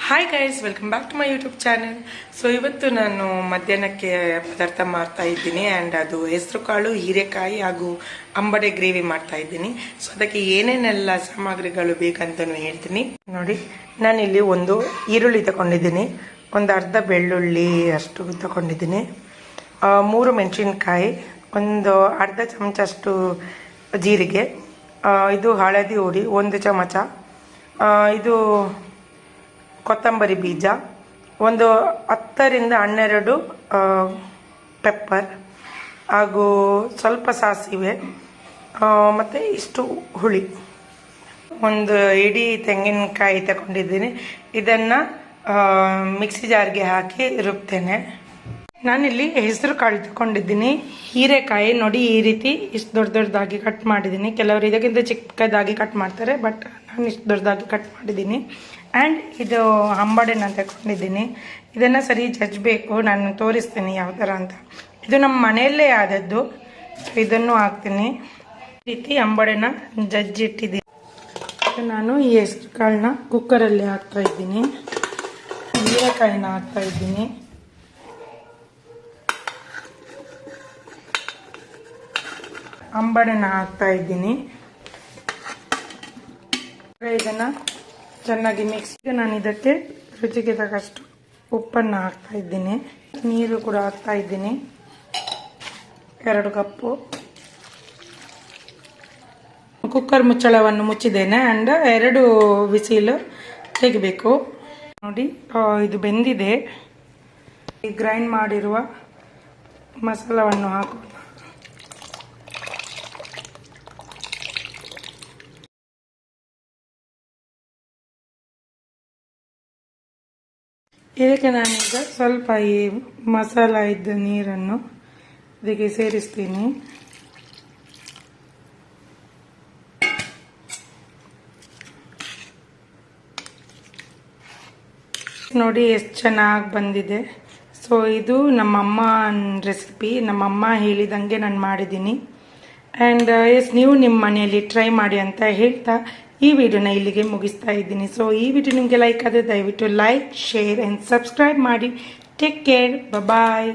Hi guys, welcome back to my YouTube channel. So ಇವತ್ತು ನಾನು ಮಧ್ಯಾಹ್ನಕ್ಕೆ ಪದಾರ್ಥ ಮಾಡ್ತಾ ಇದ್ದೀನಿ ಆ್ಯಂಡ್ ಅದು ಹೆಸರು ಕಾಳು, ಹೀರೆಕಾಯಿ ಹಾಗೂ ಅಂಬಡೆ ಗ್ರೇವಿ ಮಾಡ್ತಾ ಇದ್ದೀನಿ. ಸೊ ಅದಕ್ಕೆ ಏನೇನೆಲ್ಲ ಸಾಮಗ್ರಿಗಳು ಬೇಕಂತಲೂ ಹೇಳ್ತೀನಿ ನೋಡಿ. ನಾನಿಲ್ಲಿ ಒಂದು ಈರುಳ್ಳಿ ತಗೊಂಡಿದ್ದೀನಿ, ಒಂದು ಅರ್ಧ ಬೆಳ್ಳುಳ್ಳಿ ಅಷ್ಟು ತಗೊಂಡಿದ್ದೀನಿ, 3 ಮೆಣಸಿನ್ಕಾಯಿ, ಒಂದು ಅರ್ಧ ಚಮಚಷ್ಟು ಜೀರಿಗೆ, ಇದು ಹಳದಿ ಹುಡಿ 1 ಚಮಚ, ಇದು ಕೊತ್ತಂಬರಿ ಬೀಜ, ಒಂದು 10 ರಿಂದ 12 ಪೆಪ್ಪರ್, ಹಾಗೂ ಸ್ವಲ್ಪ ಸಾಸಿವೆ, ಮತ್ತು ಇಷ್ಟು ಹುಳಿ, ಒಂದು ಇಡೀ ತೆಂಗಿನಕಾಯಿ ತಗೊಂಡಿದ್ದೀನಿ. ಇದನ್ನು ಮಿಕ್ಸಿ ಜಾರ್ಗೆ ಹಾಕಿ ರುಬ್ತೇನೆ. ನಾನಿಲ್ಲಿ ಹೆಸರು ಕಾಳು ತಗೊಂಡಿದ್ದೀನಿ. ಹೀರೆಕಾಯಿ ನೋಡಿ, ಈ ರೀತಿ ಇಷ್ಟು ದೊಡ್ಡದಾಗಿ ಕಟ್ ಮಾಡಿದ್ದೀನಿ. ಕೆಲವರು ಇದಕ್ಕಿಂತ ಚಿಕ್ಕದಾಗಿ ಕಟ್ ಮಾಡ್ತಾರೆ, ಬಟ್ ನಾನು ಇಷ್ಟು ದೊಡ್ಡದಾಗಿ ಕಟ್ ಮಾಡಿದ್ದೀನಿ. ಆ್ಯಂಡ್ ಇದು ಅಂಬಡೆನ ತಗೊಂಡಿದ್ದೀನಿ. ಇದನ್ನು ಸರಿ ಜಜ್ಜಬೇಕು, ನಾನು ತೋರಿಸ್ತೀನಿ ಯಾವ ಥರ ಅಂತ. ಇದು ನಮ್ಮ ಮನೆಯಲ್ಲೇ ಆದದ್ದು. ಇದನ್ನು ಹಾಕ್ತೀನಿ. ಈ ರೀತಿ ಅಂಬಡೆನ ಜಜ್ಜಿಟ್ಟಿದ್ದೀನಿ. ನಾನು ಈ ಹೆಸರು ಕಾಳನ್ನ ಕುಕ್ಕರಲ್ಲಿ ಹಾಕ್ತಾ ಇದ್ದೀನಿ. ಹೀರೆಕಾಯಿನ ಹಾಕ್ತಾ ಇದ್ದೀನಿ. ಅಂಬಡೆನ ಹಾಕ್ತಾ ಇದ್ದೀನಿ. ಇದನ್ನು ಚೆನ್ನಾಗಿ ಮಿಕ್ಸ್. ನಾನು ಇದಕ್ಕೆ ರುಚಿಗೆ ತಕ್ಕಷ್ಟು ಉಪ್ಪನ್ನು ಹಾಕ್ತಾ ಇದ್ದೀನಿ. ನೀರು ಕೂಡ ಹಾಕ್ತಾ ಇದ್ದೀನಿ, 2 ಕಪ್ಪು. ಕುಕ್ಕರ್ ಮುಚ್ಚಳವನ್ನು ಮುಚ್ಚಿದ್ದೇನೆ ಆ್ಯಂಡ್ 2 ವಿಸಿಲ್ ತೆಗಿಬೇಕು. ನೋಡಿ, ಇದು ಬೆಂದಿದೆ. ಈ ಗ್ರೈಂಡ್ ಮಾಡಿರುವ ಮಸಾಲವನ್ನು ಹಾಕೋಣ. ಇದಕ್ಕೆ ನಾನೀಗ ಸ್ವಲ್ಪ ಈ ಮಸಾಲ ಇದ್ದ ನೀರನ್ನು ಇದಕ್ಕೆ ಸೇರಿಸ್ತೀನಿ. ನೋಡಿ ಎಷ್ಟು ಚೆನ್ನಾಗಿ ಬಂದಿದೆ. ಸೊ ಇದು ನಮ್ಮಮ್ಮ ರೆಸಿಪಿ, ನಮ್ಮಮ್ಮ ಹೇಳಿದಂಗೆ ನಾನು ಮಾಡಿದ್ದೀನಿ. ಆ್ಯಂಡ್ ನೀವು ನಿಮ್ಮ ಮನೆಯಲ್ಲಿ ಟ್ರೈ ಮಾಡಿ ಅಂತ ಹೇಳ್ತಾ ಈ ವಿಡಿಯೋನ ಇಲ್ಲಿಗೆ ಮುಗಿಸ್ತಾ ಇದ್ದೀನಿ. ಸೊ ಈ ವಿಡಿಯೋ ನಿಮಗೆ ಲೈಕ್ ಆದರೆ ದಯವಿಟ್ಟು ಲೈಕ್, ಶೇರ್ ಆ್ಯಂಡ್ ಸಬ್ಸ್ಕ್ರೈಬ್ ಮಾಡಿ. ಟೇಕ್ ಕೇರ್, ಬಾಯ್.